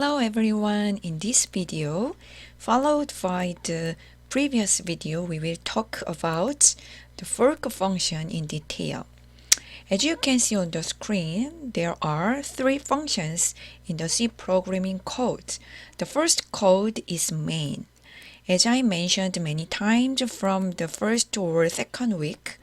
Hello everyone, in this video, followed by the previous video, we will talk about the fork function in detail. As you can see on the screen, there are three functions in the C programming code. The first code is main. As I mentioned many times from the first or second week,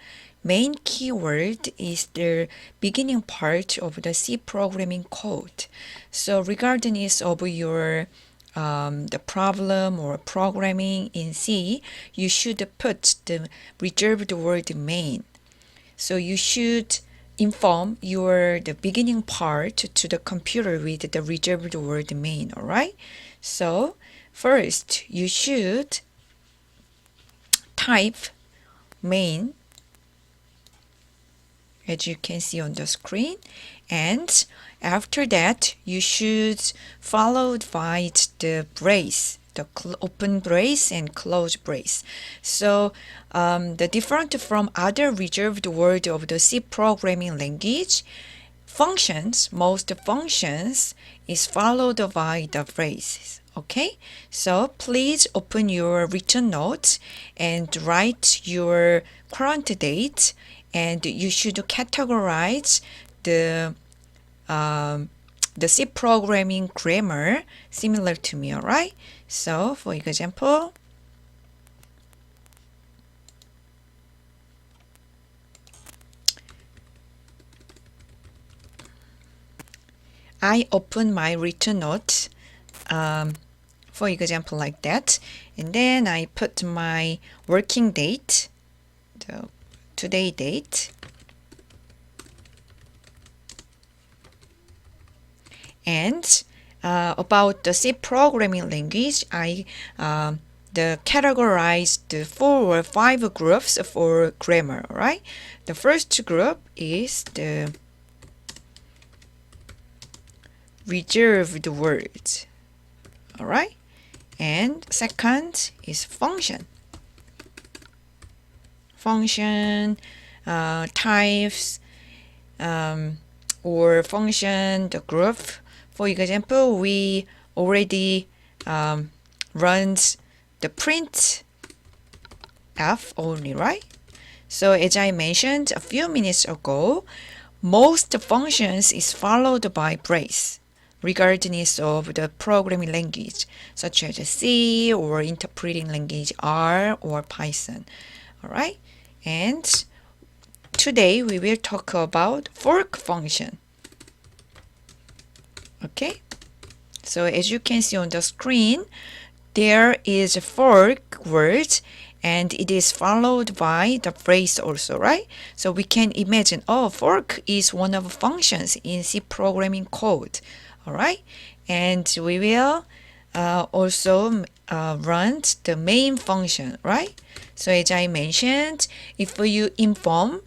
main keyword is the beginning part of the C programming code. So regardless of your the problem or programming in C, you should put the reserved word main. So you should inform the beginning part to the computer with the reserved word main, all right? So first, you should type main, as you can see on the screen, and after that you should followed by the brace, the open brace and close brace. So the different from other reserved word of the C programming language, most functions is followed by the braces. Okay, so please open your written notes and write your current date, and you should categorize the C programming grammar similar to me, all right? So for example, I open my written note, for example like that, and then I put my working date, the today date, and about the C programming language, I categorized the 4 or 5 groups for grammar, right? The first group is the reserved words, all right? And second is function. Function types or function the group. For example, we already runs the print f only, right? So as I mentioned a few minutes ago, most functions is followed by brace, regardless of the programming language, such as C or interpreting language R or Python. All right, and today we will talk about fork function. Okay, so as you can see on the screen, there is a fork word and it is followed by the brace also, right? So we can imagine, oh, fork is one of the functions in C programming code, all right? And we will also run the main function, right? So as I mentioned, if you inform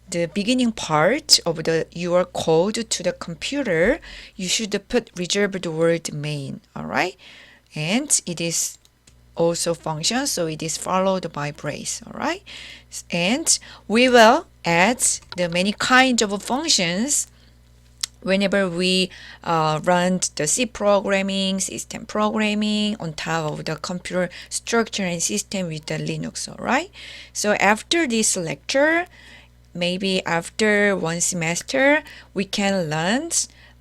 the beginning part of your code to the computer, you should put reserved word main, all right? And it is also function, so it is followed by brace, all right? And we will add the many kinds of functions whenever we run the C programming, system programming on top of the computer structure and system with the Linux, all right? So after this lecture, maybe after one semester, we can learn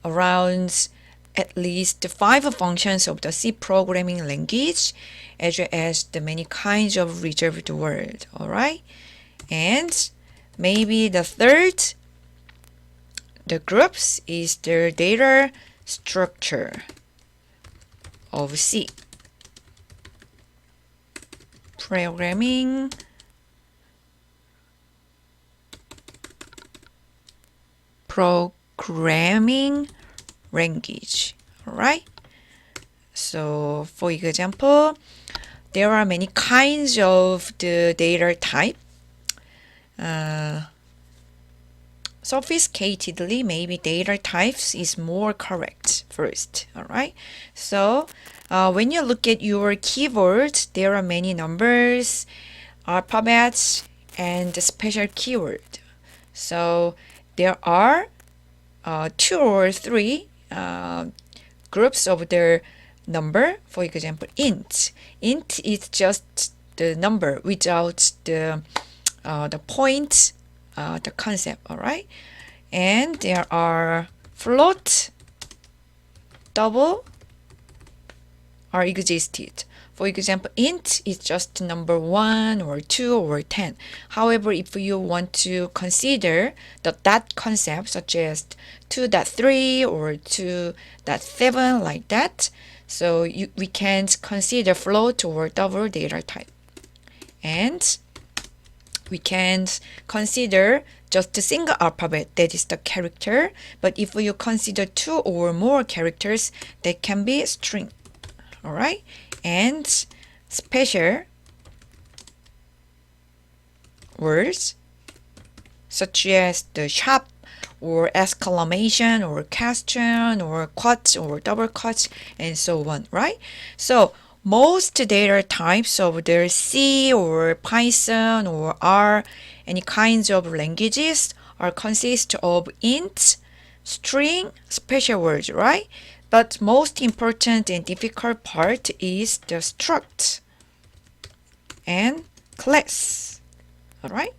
around at least 5 functions of the C programming language, as well as the many kinds of reserved word, all right? And maybe the third, the groups is the data structure of C. Programming language, all right? So for example, there are many kinds of the data type. Sophisticatedly, maybe data types is more correct first, all right? So when you look at your keyboard, there are many numbers, alphabets, and special keyword. So there are 2 or 3 groups of the number. For example, int. Int is just the number without the point, the concept, all right? And there are float, double are existed. For example, int is just number 1 or 2 or 10. However, if you want to consider the dot concept such as 2.3 or 2.7 like that, so we can consider float or double data type. And we can consider just a single alphabet, that is the character. But if you consider 2 or more characters, that can be string. All right, and special words such as the sharp or exclamation or question or quotes or double quotes and so on, right? So most data types of the C or Python or R, any kinds of languages are consist of int, string, special words, right? But most important and difficult part is the struct and class, all right?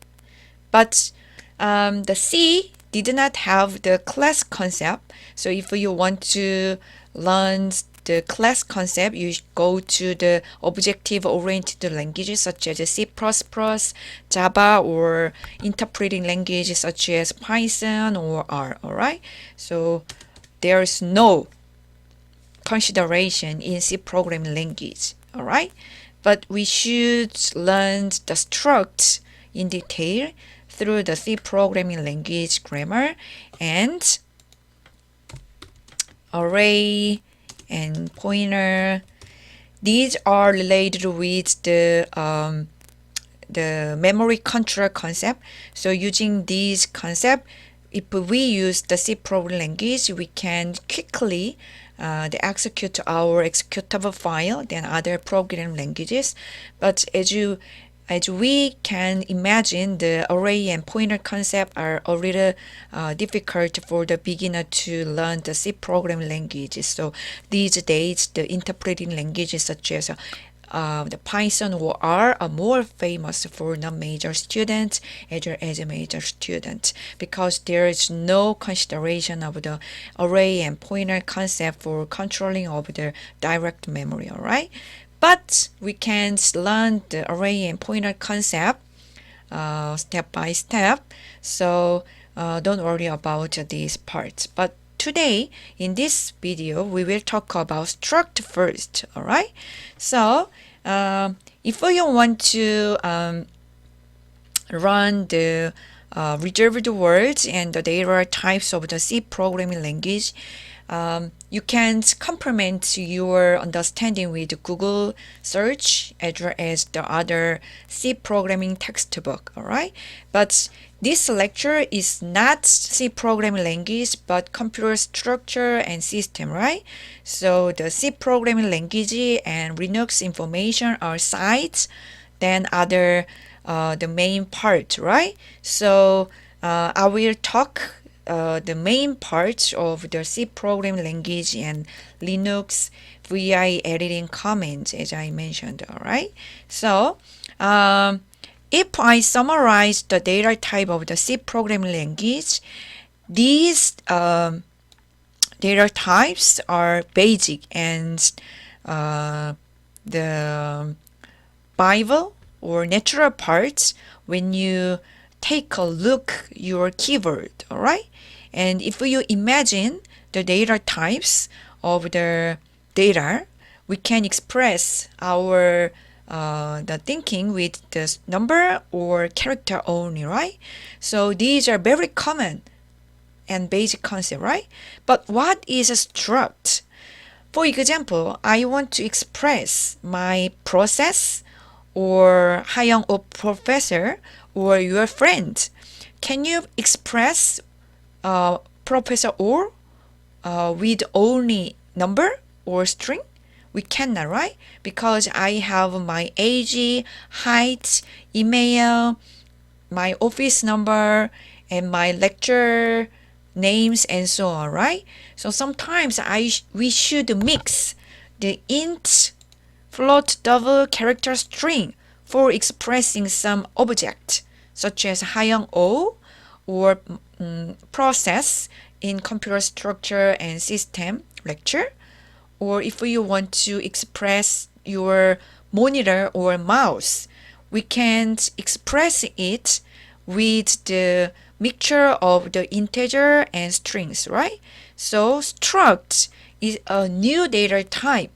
But the C did not have the class concept. So if you want to learn the class concept, you go to the objective-oriented languages such as C++, Java, or interpreting languages such as Python or R, all right? So there's no consideration in C programming language, all right? But we should learn the struct in detail through the C programming language grammar and array and pointer. These are related with the memory control concept. So using these concept, if we use the C programming language, we can quickly execute our executable file than other programming languages. But as we can imagine, the array and pointer concept are a little difficult for the beginner to learn the C programming languages. So these days, the interpreting languages such as the Python or R are more famous for non-major students as well as major students, because there is no consideration of the array and pointer concept for controlling of the direct memory, all right? But we can learn the array and pointer concept step by step, so don't worry about these parts. But today, in this video, we will talk about struct first, all right? So, if you want to run the reserved words and the data types of the C programming language, you can complement your understanding with Google search as well as the other C programming textbook, all right? But this lecture is not C programming language, but computer structure and system, right? So the C programming language and Linux information are sides than other the main part, right? So I will talk the main parts of the C programming language and Linux VI editing commands, as I mentioned, all right? So if I summarize the data type of the C programming language, these data types are basic and the Bible or natural parts when you take a look your keyboard, all right? And if you imagine the data types of the data, we can express our the thinking with the number or character only, right? So these are very common and basic concept, right? But what is a struct? For example, I want to express my process or Hayoung or professor or your friend. Can you express professor or with only number or string? We cannot, right? Because I have my age, height, email, my office number, and my lecture names and so on, right? So sometimes we should mix the int, float, double character string for expressing some object, such as 하영 O or process in computer structure and system lecture, or if you want to express your monitor or mouse, we can express it with the mixture of the integer and strings, right? So struct is a new data type.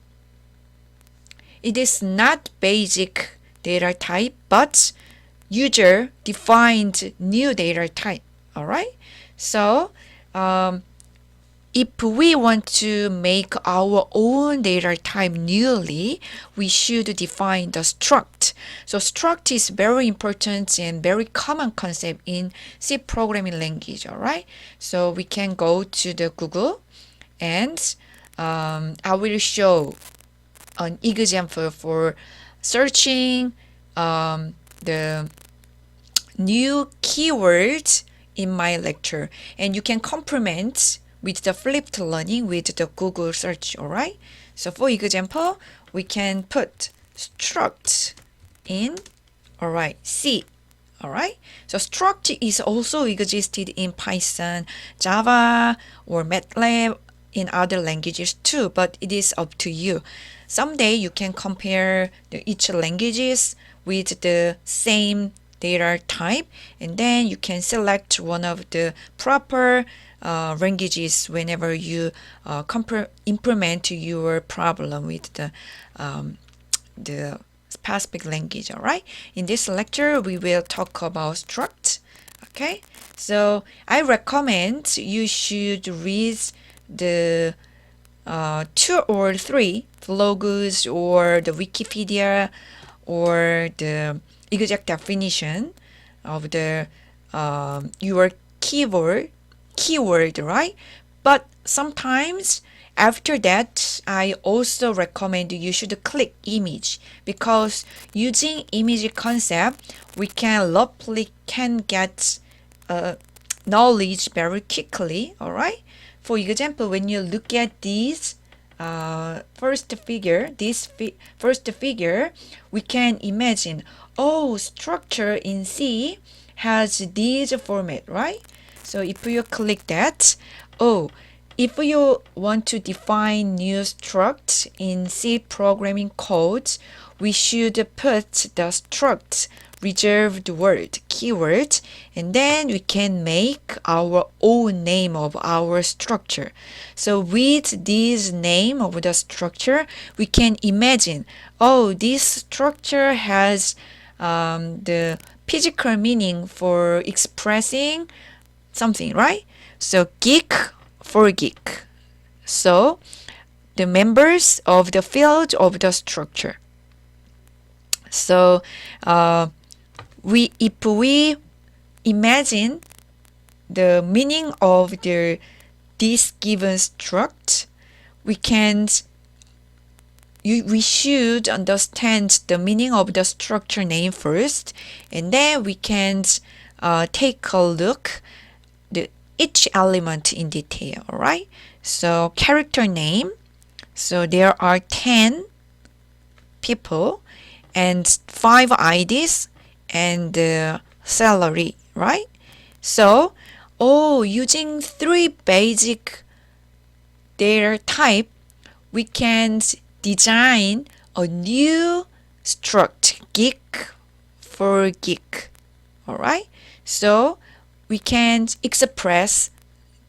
It is not basic data type, but user defined new data type. All right. So if we want to make our own data type newly, we should define the struct. So struct is very important and very common concept in C programming language. All right. So we can go to the Google, and I will show an example for searching the new keywords in my lecture, and you can complement with the flipped learning with the Google search. All right. So for example, we can put struct in, all right, C. All right. So struct is also existed in Python, Java, or MATLAB, in other languages too, but it is up to you. Someday you can compare each languages with the same data type, and then you can select one of the proper languages whenever you implement your problem with the specific language. All right. In this lecture, we will talk about struct. Okay. So I recommend you should read the 2 or 3 blogs or the Wikipedia or the exact definition of the your keyword, right? But sometimes after that, I also recommend you should click image, because using image concept, we can get knowledge very quickly. All right. For example, when you look at this first figure, we can imagine, oh, structure in C has this format, right? So if you click that, oh, if you want to define new struct in C programming code, we should put the struct reserved word keyword, and then we can make our own name of our structure. So with this name of the structure, we can imagine, oh, this structure has the physical meaning for expressing something, right? So geek for geek. So the members of the field of the structure. So if we imagine the meaning of this given struct, we should understand the meaning of the structure name first, and then we can take a look each element in detail. All right. So character name. So there are 10 people and 5 IDs and salary, right? So, using 3 basic data type, we can design a new struct, geek for geek. All right. So we can express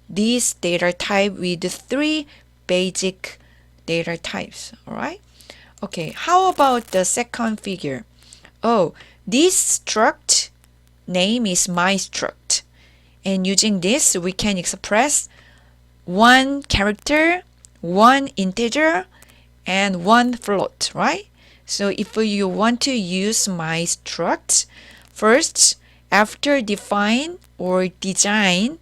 this data type with 3 basic data types. All right. Okay, how about the second figure? Oh, this struct name is my struct. And using this, we can express 1 character, 1 integer, and 1 float, right? So if you want to use my struct, first, after define or design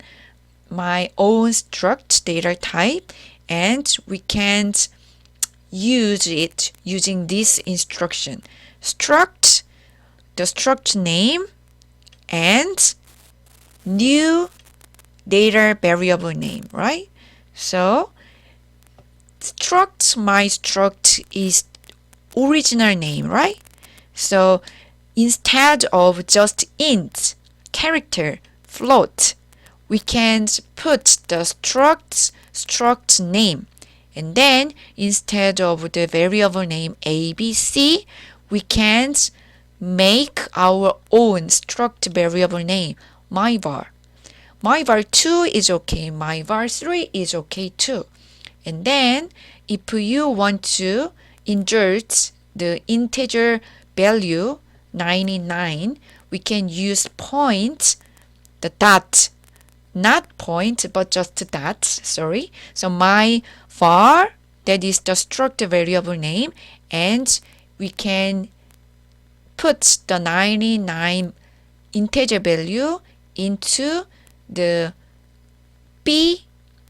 my own struct data type, and we can use it using this instruction. Struct, the struct name, and new data variable name, right? So struct, my struct is original name, right? So instead of just int, character, float, we can put the struct name. And then instead of the variable name ABC, we can make our own struct variable name, myvar. myvar2 is okay, myvar3 is okay too. And then if you want to insert the integer value 99, we can use point, the dot, not point but just dot, sorry. So my var, that is the struct variable name, and we can put the 99 integer value into the b,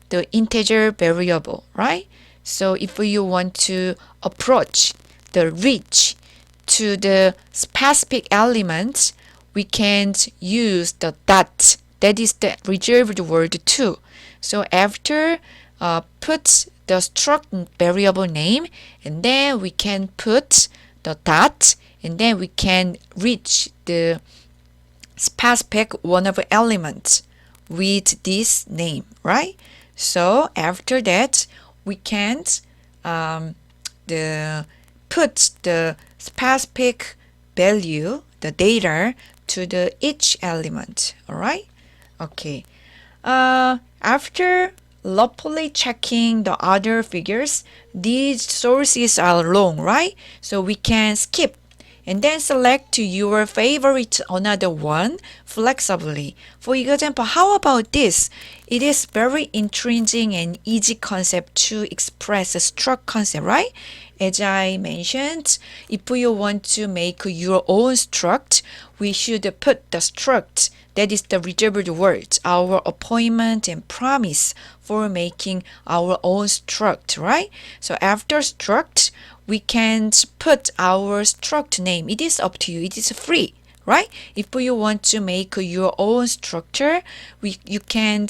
the integer variable, right? So if you want to approach the reach to the specific element, we can use the dot, that is the reserved word too. So after put the struct variable name, and then we can put the dot, and then we can reach the specific one of the elements with this name, right? So after that, we can put the specific value, the data, to the each element. All right. Okay. After lawfully checking the other figures, these sources are long, right? So we can skip and then select your favorite another one flexibly. For example, how about this? It is very intriguing and easy concept to express a struct concept, right? As I mentioned, if you want to make your own struct, we should put the struct, that is the reserved word, our appointment and promise for making our own struct, right? So after struct, we can put our struct name. It is up to you. It is free, right? If you want to make your own structure, you can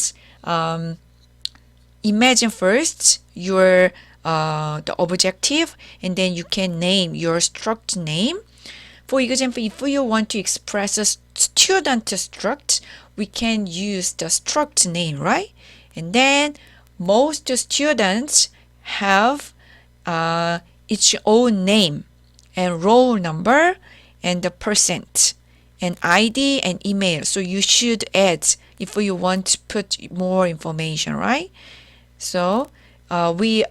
imagine first your the objective, and then you can name your struct name. For example, if you want to express a student struct, we can use the struct name, right? And then most students have its own name and roll number and the percent and ID and email. So you should add if you want to put more information, right? So we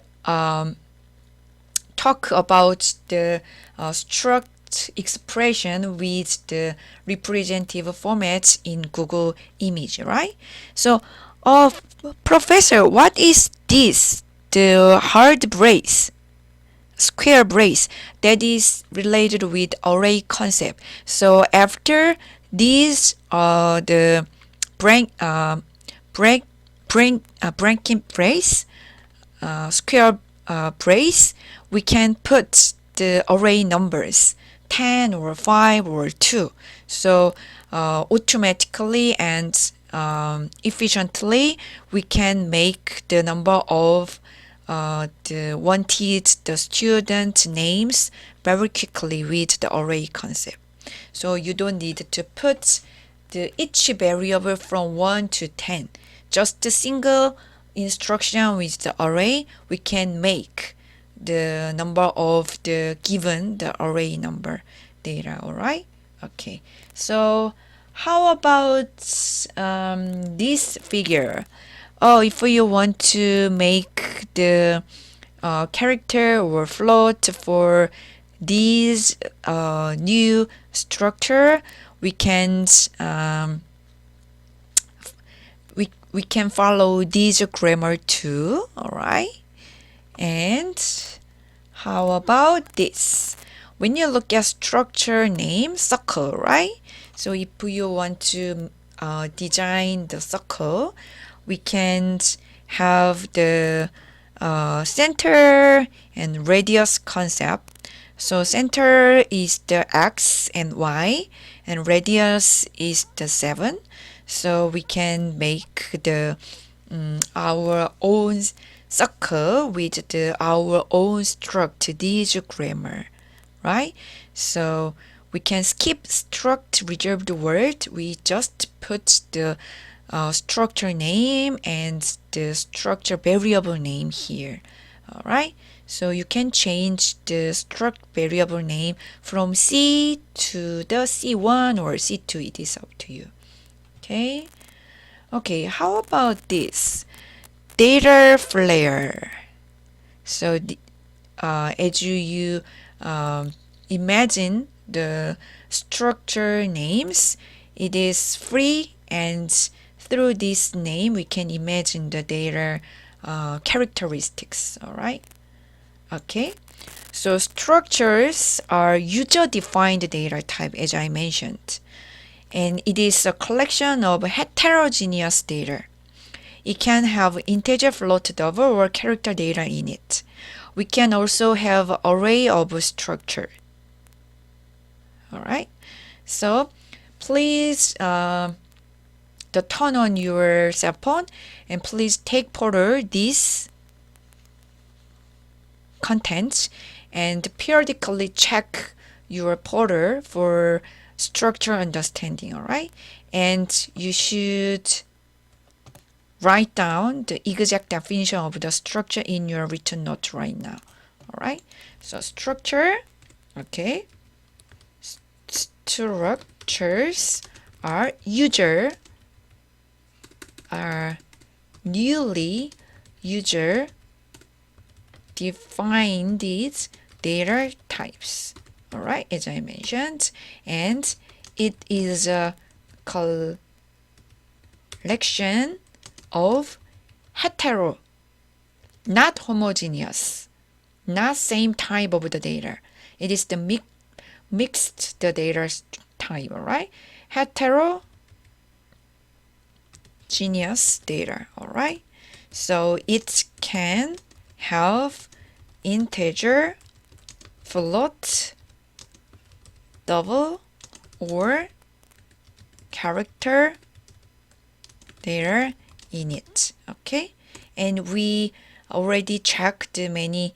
talk about the struct expression with the representative format in Google Image, right? So, Professor, what is this? The hard brace, square brace, that is related with array concept. So after these, the breaking brace, square brace, we can put the array numbers 10 or 5 or 2. So automatically and efficiently we can make the number of the student names very quickly with the array concept. So you don't need to put each variable from 1 to 10. Just a single instruction with the array, we can make the number of the given the array number data. All right. Okay. So how about this figure? Oh, if you want to make the character or float for this new structure, we can we can follow this grammar too. All right. And how about this? When you look at structure name, circle, right? So if you want to design the circle, we can have the center and radius concept. So center is the x and y, and radius is the 7. So we can make the our own circle with our own struct, this grammar, right? So we can skip struct reserved word. We just put the structure name and the structure variable name here. All right. So you can change the struct variable name from C to the C1 or C2. It is up to you. Okay. Okay. How about this? Data flare. So as you imagine the structure names, it is free, and through this name we can imagine the data characteristics. All right. Okay. So structures are user-defined data type, as I mentioned, and it is a collection of heterogeneous data. It can have integer, float, double, or character data in it. We can also have array of structure. All right. So please turn on your cell phone and please take photo these contents and periodically check your photo for structure understanding. All right. And you should write down the exact definition of the structure in your written note right now. All right. So structure, okay. Structures are newly user defined data types. All right, as I mentioned, and it is a collection of hetero, not homogeneous, not same type of the data. It is the mixed the data type, all right? Heterogeneous data, all right? So it can have integer, float, double, or character data in it. Okay, and we already checked many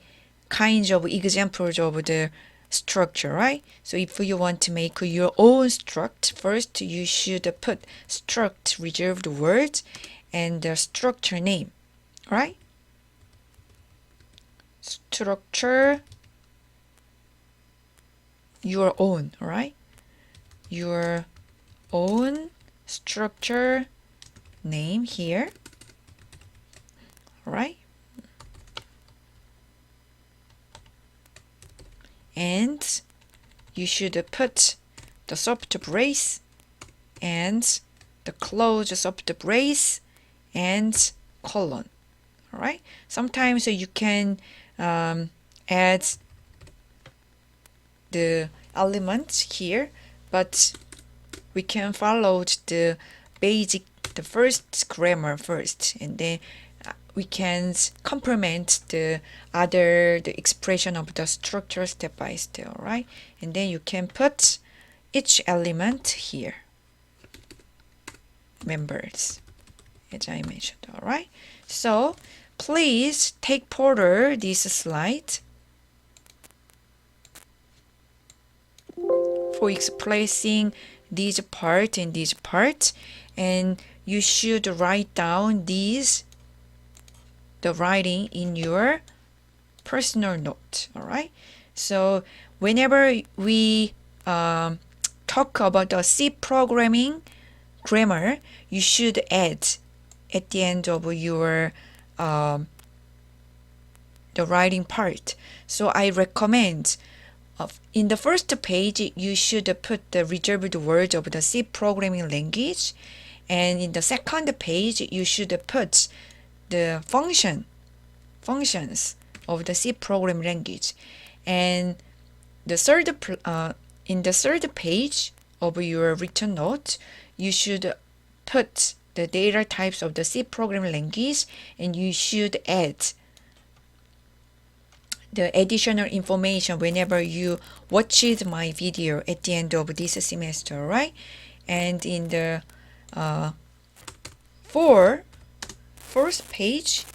kinds of examples of the structure, right? So if you want to make your own struct, first you should put struct reserved words and the structure name, right? Structure your own, right? Your own structure name here, right? And you should put the soft brace and the close soft brace and colon. All right. Sometimes you can add the elements here, but we can follow the basic, the first grammar first, and then we can complement the expression of the structure step by step, all right? And then you can put each element here, members, as I mentioned, all right? So please take photo this slide for expressing this part and this part, and you should write down these, the writing in your personal note, all right? So whenever we talk about the C programming grammar, you should add at the end of your the writing part. So I recommend in the first page you should put the reserved words of the C programming language, and in the second page you should put the functions of the C programming language, and the in the third page of your written note you should put the data types of the C programming language, and you should add the additional information whenever you watched my video at the end of this semester, right? And in the first page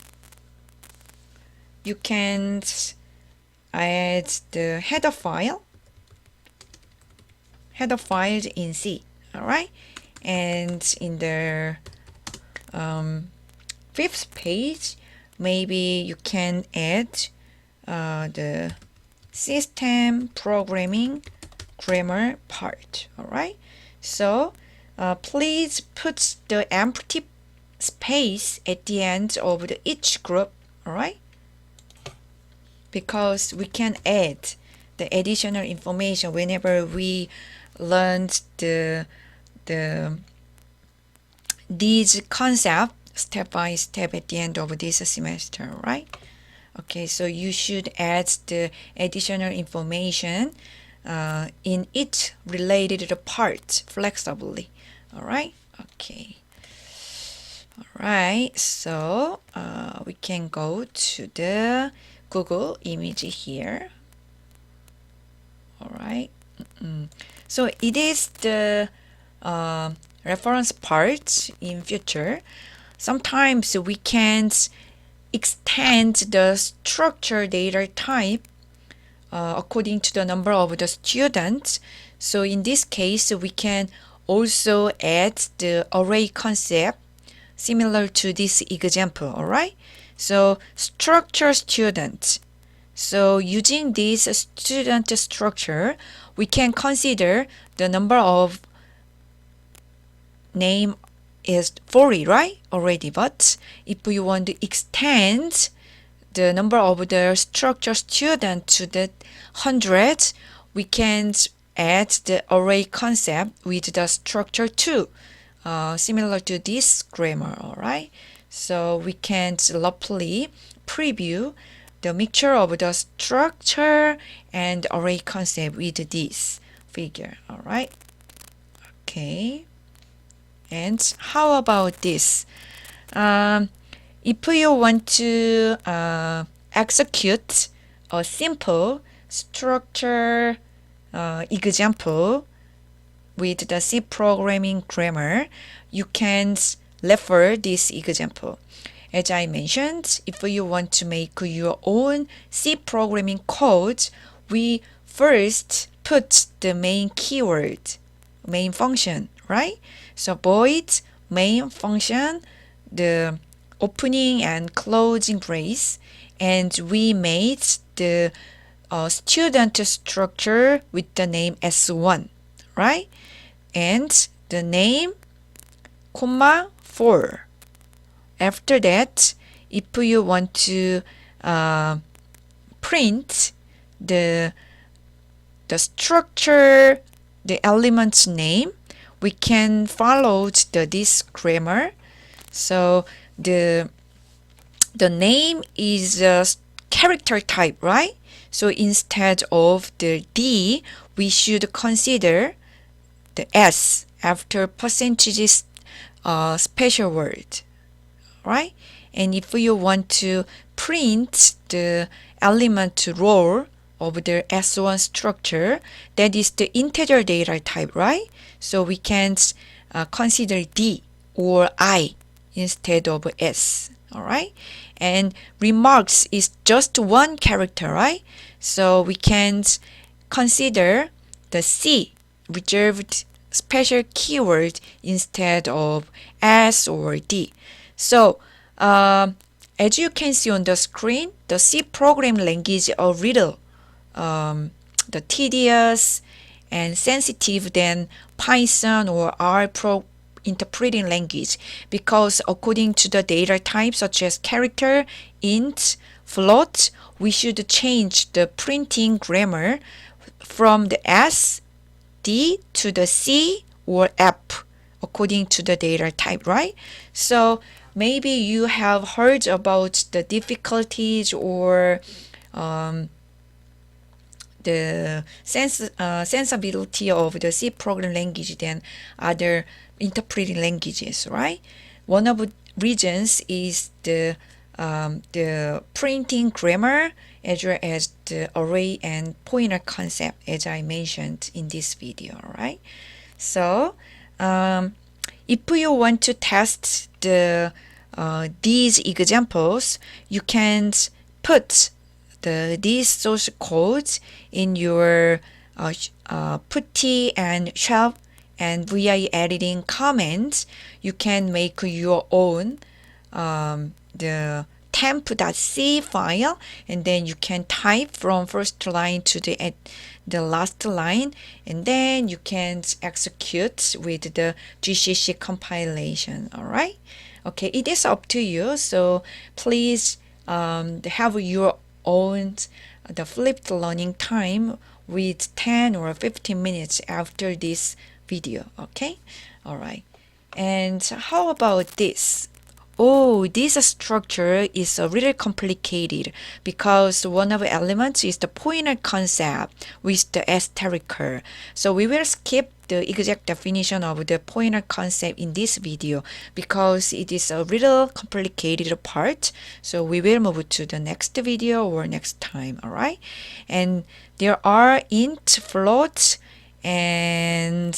you can add the header file in C. All right, and in the fifth page, maybe you can add the system programming grammar part. All right, so please put the empty space at the end of each group. All right, because we can add the additional information whenever we learned these concepts step by step at the end of this semester, right? Okay, so you should add the additional information in each related part flexibly. All right, okay. All right, so we can go to the Google image here. All right, so it is the reference part in future. Sometimes we can extend the structure data type according to the number of the students. So in this case, we can also add the array concept similar to this example, all right? So structure student. So using this student structure, we can consider the number of name is 40, right? Already, but if you want to extend the number of the structure student to the 100, we can add the array concept with the structure 2, similar to this grammar, all right? So we can roughly preview the mixture of the structure and array concept with this figure, all right? Okay. And how about this? If you want to execute a simple structure example with the C programming grammar, you can refer this example. As I mentioned, if you want to make your own C programming code, we first put the main keyword, main function, right? So void main function, the opening and closing brace, and we made the student structure with the name S1, right? And the name, comma, 4. After that, if you want to print the structure, the element's name, we can follow this grammar. So the name is a character type, right? So instead of the D, we should consider the S after percentages special word, right? And if you want to print the element row of the S1 structure, that is the integer data type, right? So we can consider D or I instead of S, all right? And remarks is just one character, right? So we can consider the C, reserved special keyword instead of S or D. So as you can see on the screen, the C programming language a little the tedious and sensitive than Python or R interpreting language, because according to the data types such as character, int, float, we should change the printing grammar from the S, D to the C or F according to the data type, right? So maybe you have heard about the difficulties or the sensibility of the C programming language than other interpreting languages, right? One of the reasons is the printing grammar as well as the array and pointer concept, as I mentioned in this video, right? So if you want to test these examples, you can put these source codes in your putty and shell and via editing comments, you can make your own the temp.c file, and then you can type from first line to the last line, and then you can execute with the GCC compilation. All right. Okay, it is up to you. So please have your own the flipped learning time with 10 or 15 minutes after this video. Okay. All right. And how about this? Oh, this structure is a little complicated because one of the elements is the pointer concept with the asterisk. So we will skip the exact definition of the pointer concept in this video because it is a little complicated part. So we will move to the next video or next time, all right? And there are int, float, and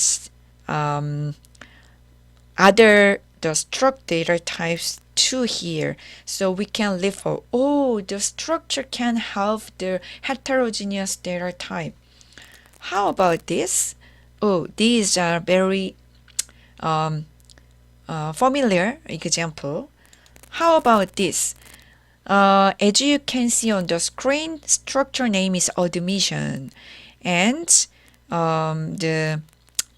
other the struct data types too here. So we can live for, oh, the structure can have the heterogeneous data type. How about this? Oh, these are very familiar example. How about this? As you can see on the screen, structure name is admission, and the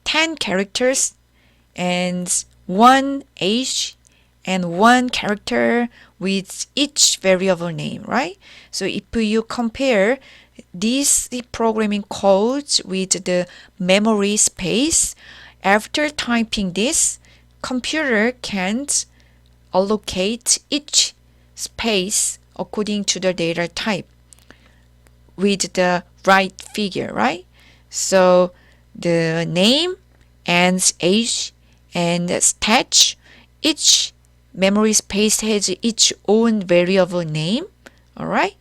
10 characters and one age and one character with each variable name, right? So if you compare these programming codes with the memory space, after typing this, computer can allocate each space according to the data type with the right figure, right? So the name and age and stage, each memory space has its own variable name, all right?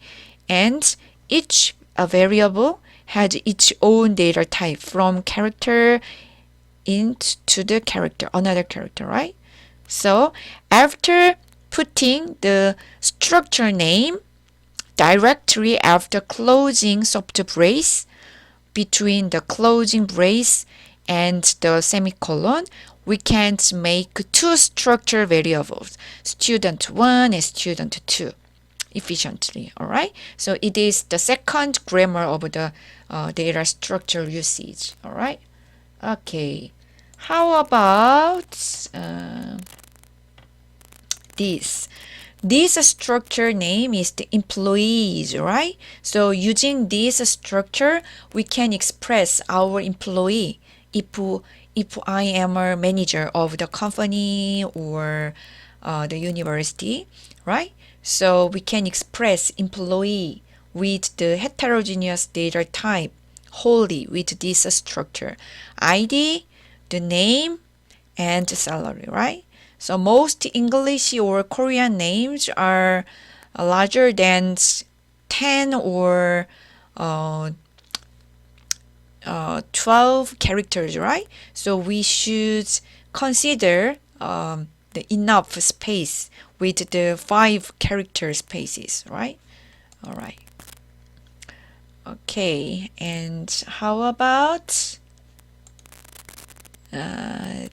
And each variable has its own data type from character into the character, another character, right? So after putting the structure name directly after closing soft brace, between the closing brace and the semicolon, we can make two structure variables, student1 and student2, efficiently, all right? So it is the second grammar of the data structure usage, all right? Okay, how about this? This structure name is the employees, right? So using this structure, we can express our employee if I am a manager of the company or the university, right? So we can express employee with the heterogeneous data type wholly with this structure. ID, the name, and the salary, right? So most English or Korean names are larger than 10 or 12 characters, right? So we should consider the enough space with the 5 character spaces, right? All right. Okay, and how about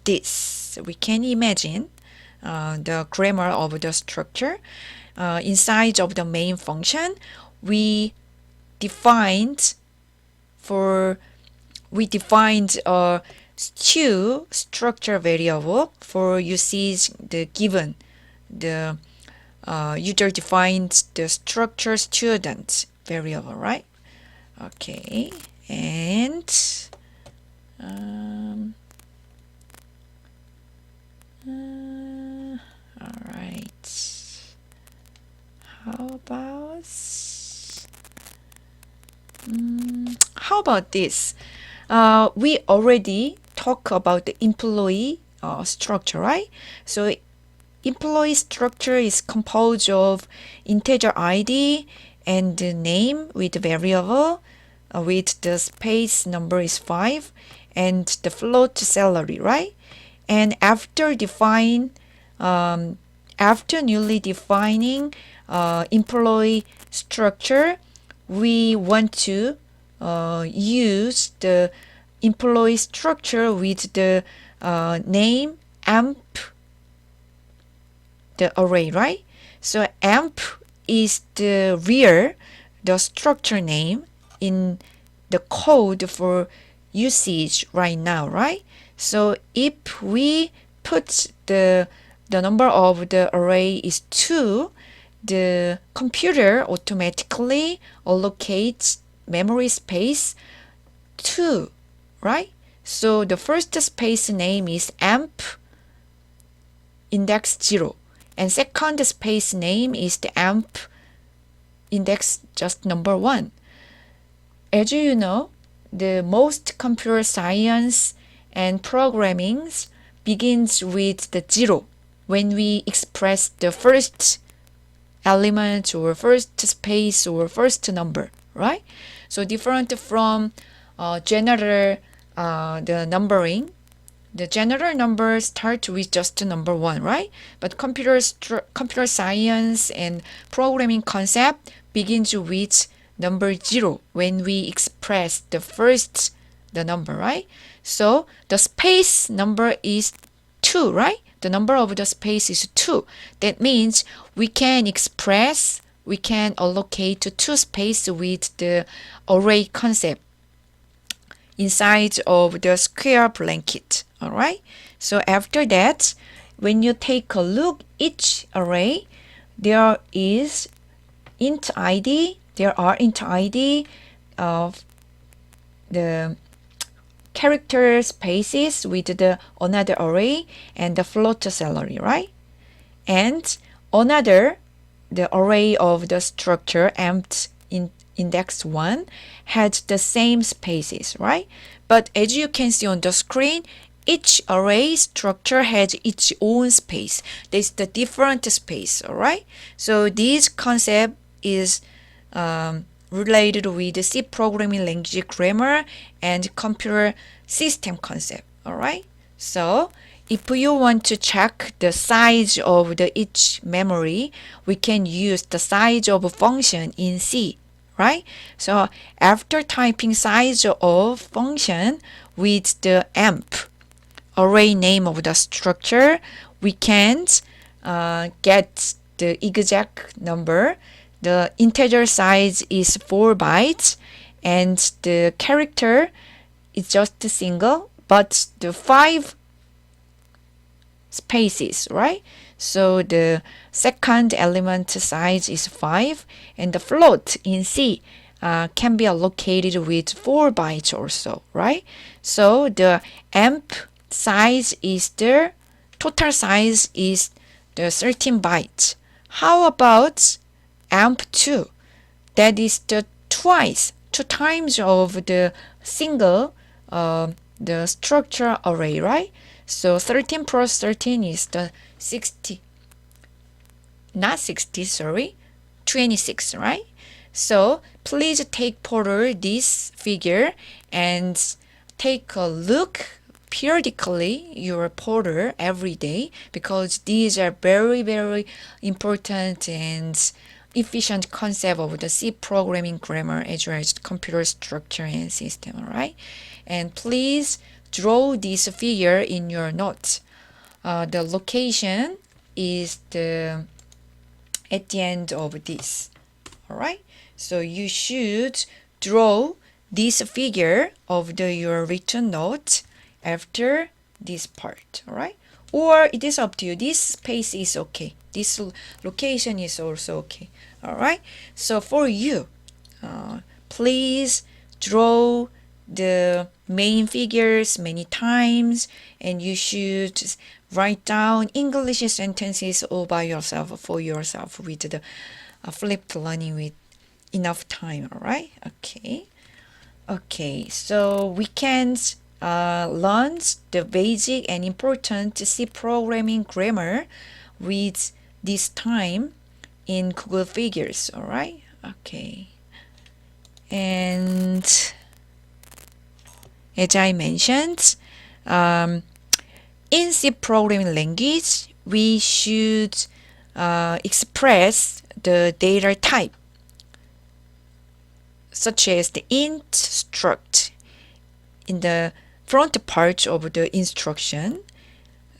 this? We can imagine the grammar of the structure. Inside of the main function, we defined a structure variable for usage the given the user defined the structure student variable, right? Okay, and all right. How about this? We already talked about the employee structure, right? So employee structure is composed of integer ID and the name with variable with the space number is 5 and the float salary, right? And after newly defining employee structure, we want to use the employee structure with the name amp, the array, right? So amp is the structure name in the code for usage right now, right? So if we put the number of the array is 2, the computer automatically allocates memory space 2, right? So the first space name is amp index 0, and second space name is the amp index just number 1. As you know, the most computer science and programming begins with the 0 when we express the first element or first space or first number, right? So different from general the numbering. The general numbers start with just number 1, right? But computer science and programming concept begins with number 0 when we express the number, right? So the space number is 2, right? The number of the space is 2. That means we can allocate 2 space with the array concept inside of the square blanket, all right? So after that, when you take a look each array, there are int id of the character spaces with the another array and the float salary, right? And the array of the structure empty in index 1 had the same spaces, right? But as you can see on the screen, each array structure has its own space. There's the different space, all right? So this concept is related with the C programming language grammar and computer system concept, all right? So if you want to check the size of each memory, we can use the size of function in C, right? So after typing size of function with the amp array name of the structure, we can get the exact number. The integer size is 4 bytes and the character is just a single, but the 5 spaces, right? So the second element size is 5 and the float in C can be allocated with 4 bytes or so, right? So the amp size is the total size is the 13 bytes. How about amp2? That is the two times of the single the structure array, right? So 13 plus 13 is the 26, right? So please take photo this figure and take a look periodically your photo every day, because these are very, very important and efficient concept of the C programming grammar as well as computer structure and system, all right? And please draw this figure in your notes. The location is at the end of this, all right? So you should draw this figure of your written note after this part, all right? Or it is up to you. This space is okay. This location is also okay, all right? So for you, please draw the main figures many times, and you should write down English sentences all by yourself, for yourself, with the flipped learning with enough time, all right? Okay, so we can learn the basic and important C programming grammar with this time in Google Figures, all right? Okay. And as I mentioned, in C programming language, we should express the data type such as the int struct in the front part of the instruction.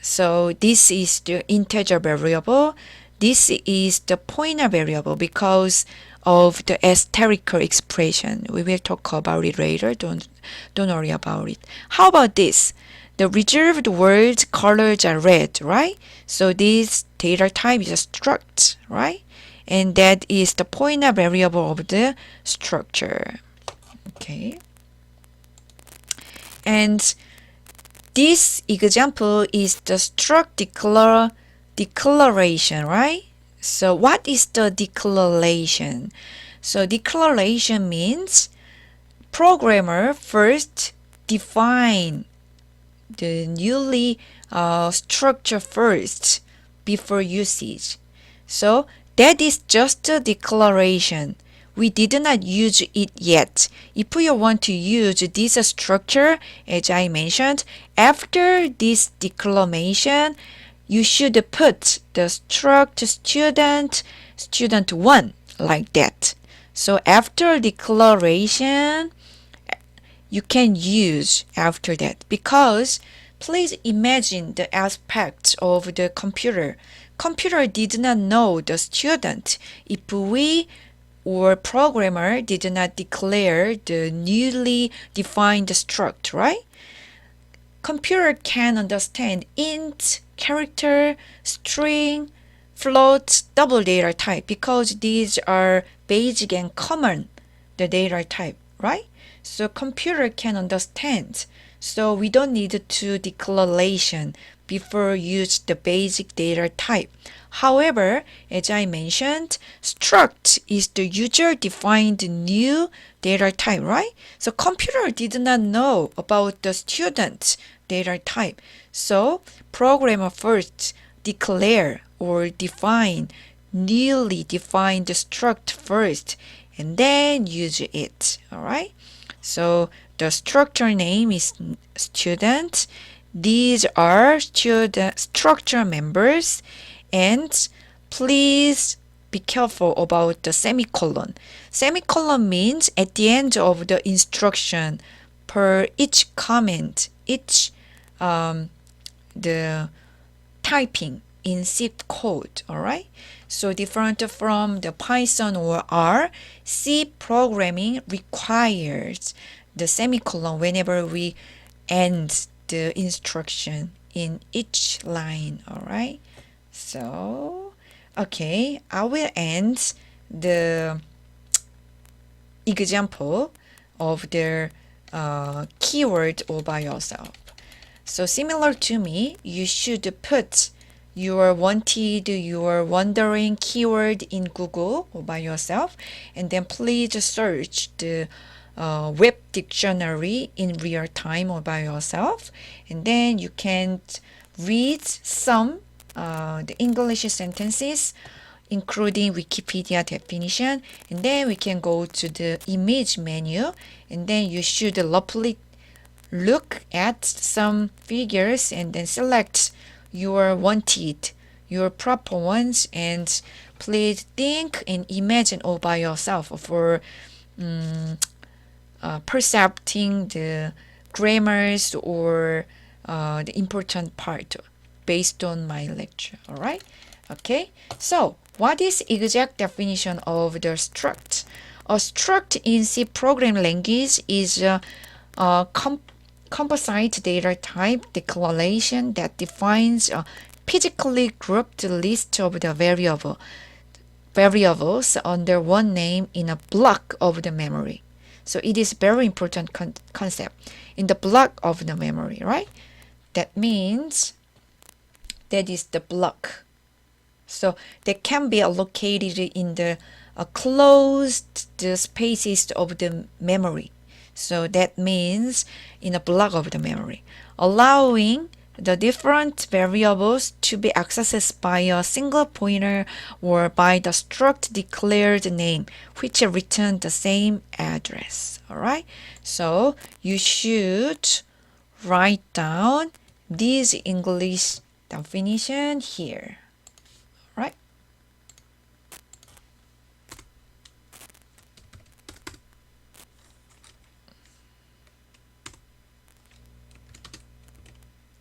So this is the integer variable. This is the pointer variable because of the asterisk expression. We will talk about it later. Don't worry about it. How about this? The reserved words colors are red, right? So this data type is a struct, right? And that is the pointer variable of the structure. Okay. And this example is the struct declaration, right? So what is the declaration? So declaration means programmer first define the newly structure first before usage. So that is just a declaration. We did not use it yet. If you want to use this structure, as I mentioned, after this declaration, you should put the struct student1 like that. So after declaration, you can use after that because please imagine the aspect of the computer. Computer did not know the student if we or programmer did not declare the newly defined struct, right? Computer can understand int, character, string, float, double data type because these are basic and common the data type, right? So computer can understand. So we don't need to declaration before use the basic data type. However, as I mentioned, struct is the user-defined new data type, right? So computer did not know about the student data type. So programmer first declare or define newly defined struct first and then use it, all right? So the structure name is student. These are student structure members. And please be careful about the semicolon. Semicolon means at the end of the instruction per each comment, each the typing in C code, all right? So different from the Python or R, C programming requires the semicolon whenever we end the instruction in each line, all right? So, okay, I will end the example of the keyword all by yourself. So similar to me, you should put your wondering keyword in Google all by yourself, and then please search the web dictionary in real time all by yourself, and then you can read some the English sentences including Wikipedia definition, and then we can go to the image menu, and then you should roughly look at some figures and then select your proper ones, and please think and imagine all by yourself for percepting the grammars or the important part based on my lecture. All right. Okay. So what is exact definition of the struct? A struct in C programming language is a composite data type declaration that defines a physically grouped list of the variables under one name in a block of the memory. So it is very important concept in the block of the memory, right? That means that is the block. So they can be allocated in the closed spaces of the memory. So that means in a block of the memory, allowing the different variables to be accessed by a single pointer or by the struct declared name, which return the same address. All right. So you should write down this English definition here. All right.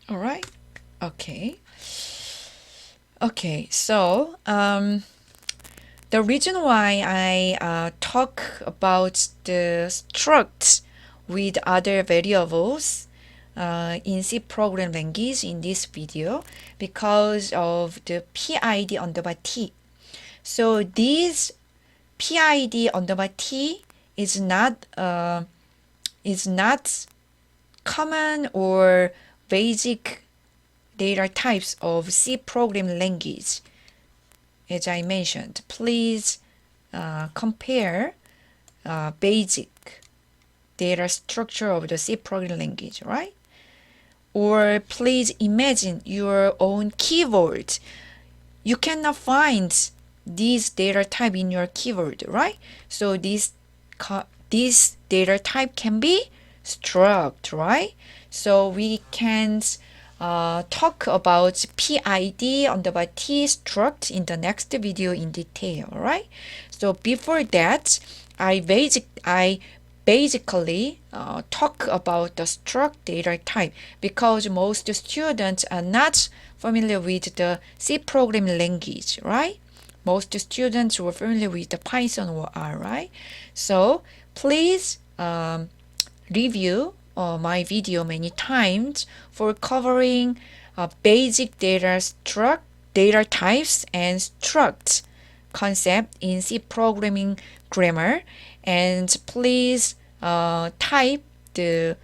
All right. Okay. Okay. So the reason why I talk about the struct with other variables in C program language in this video because of the PID underbar T. So this PID underbar T is not common or basic data types of C program language. As I mentioned, please compare basic data structure of the C program language, right? Or please imagine your own keyword. You cannot find this data type in your keyword, right? So this data type can be struct, right? So we can talk about PID underbar T struct in the next video in detail, right? So before that, I basically talk about the struct data type because most students are not familiar with the C programming language, right? Most students were familiar with the Python or R, right? So please review my video many times for covering basic data types and struct concept in C programming grammar, and please type the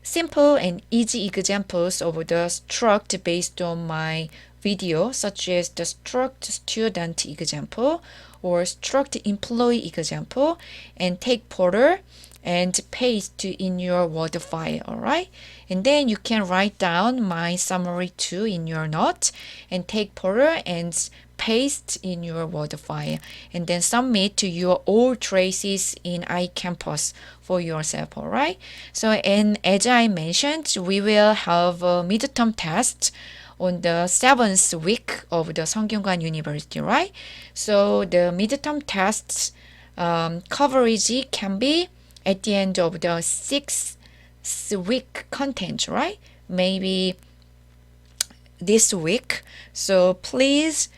simple and easy examples of the struct based on my video, such as the struct student example or struct employee example, and take photo and paste in your Word file, alright? And then you can write down my summary too in your note and take photo and paste in your Word file and then submit to your all traces in iCampus for yourself, alright? So, and as I mentioned, we will have a midterm test on the 7th week of the 성균관 University, right? So the midterm tests coverage can be at the end of the 6th week content, right? Maybe this week. So please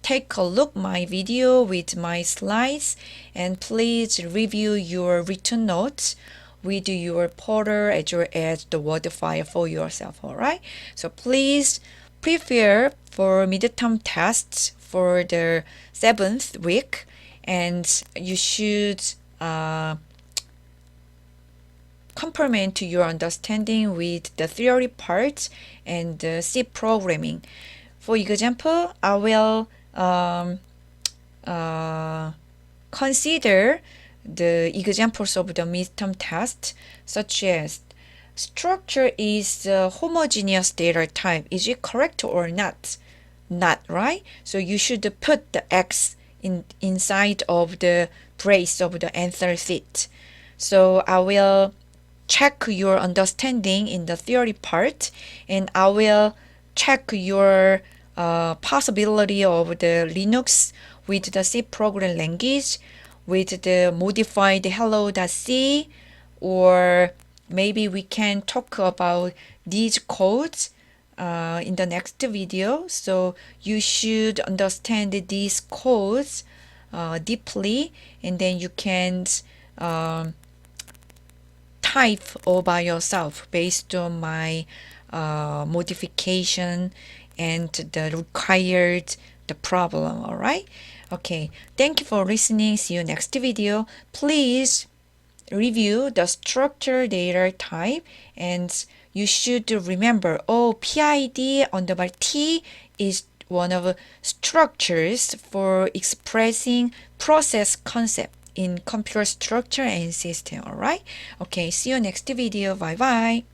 take a look my video with my slides and please review your written notes with your portal as well as the Word file for yourself, alright? So please prepare for midterm tests for the 7th week, and you should complement your understanding with the theory part and the C programming. For example, I will consider the examples of the midterm test, such as structure is a homogeneous data type. Is it correct or not? Not, right? So you should put the X inside of the brace of the answer sheet. So I will check your understanding in the theory part, and I will check your possibility of the Linux with the C program language with the modified hello.c, or maybe we can talk about these codes in the next video. So you should understand these codes deeply, and then you can type all by yourself based on my modification and the required the problem, all right? Okay, thank you for listening. See you next video. Please review the structure data type, and you should remember, PID underbar T is one of structures for expressing process concept in computer structure and system, all right? Okay, see you next video. Bye bye.